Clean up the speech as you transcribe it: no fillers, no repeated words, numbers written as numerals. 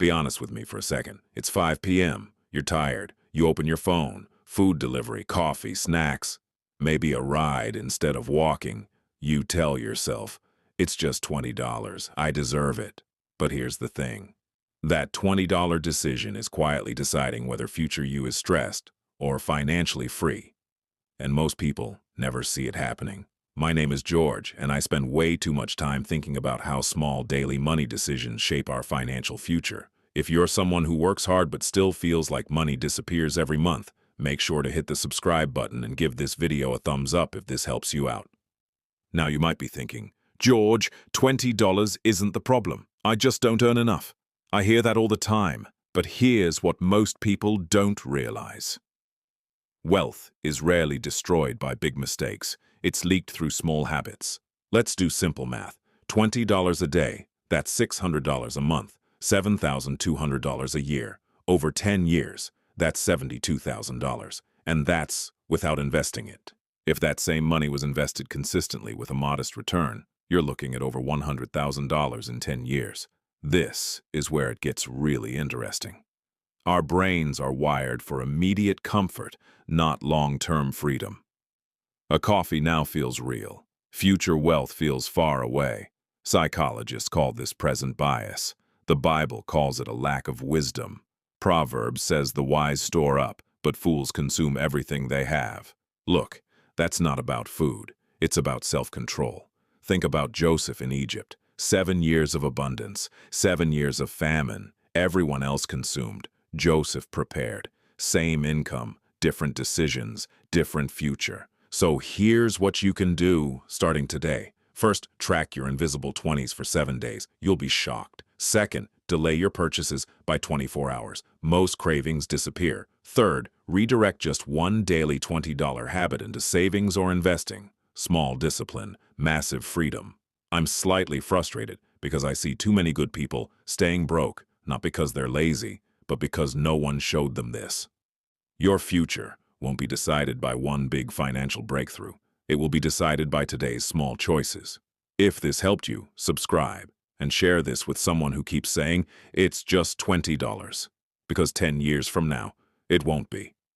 Be honest with me for a second. It's 5 p.m. You're tired. You open your phone. Food delivery, coffee, snacks, maybe a ride instead of walking. You tell yourself, it's just $20. I deserve it. But here's the thing. That $20 decision is quietly deciding whether future you is stressed or financially free. And most people never see it happening. My name is George, and I spend way too much time thinking about how small daily money decisions shape our financial future. If you're someone who works hard but still feels like money disappears every month, make sure to hit the subscribe button and give this video a thumbs up if this helps you out. Now you might be thinking, George, $20 isn't the problem. I just don't earn enough. I hear that all the time, but here's what most people don't realize. Wealth is rarely destroyed by big mistakes. It's leaked through small habits. Let's do simple math. $20 a day, that's $600 a month, $7,200 a year. Over 10 years, that's $72,000. And that's without investing it. If that same money was invested consistently with a modest return, you're looking at over $100,000 in 10 years. This is where it gets really interesting. Our brains are wired for immediate comfort, not long-term freedom. A coffee now feels real. Future wealth feels far away. Psychologists call this present bias. The Bible calls it a lack of wisdom. Proverbs says the wise store up, but fools consume everything they have. Look, that's not about food. It's about self-control. Think about Joseph in Egypt. 7 years of abundance, 7 years of famine. Everyone else consumed. Joseph prepared. Same income, different decisions, different future. So here's what you can do starting today. First, track your invisible 20s for 7 days. You'll be shocked. Second, delay your purchases by 24 hours. Most cravings disappear. Third, redirect just one daily $20 habit into savings or investing. Small discipline, massive freedom. I'm slightly frustrated because I see too many good people staying broke, not because they're lazy, but because no one showed them this. Your future won't be decided by one big financial breakthrough. It will be decided by today's small choices. If this helped you, subscribe and share this with someone who keeps saying it's just $20, because 10 years from now, it won't be.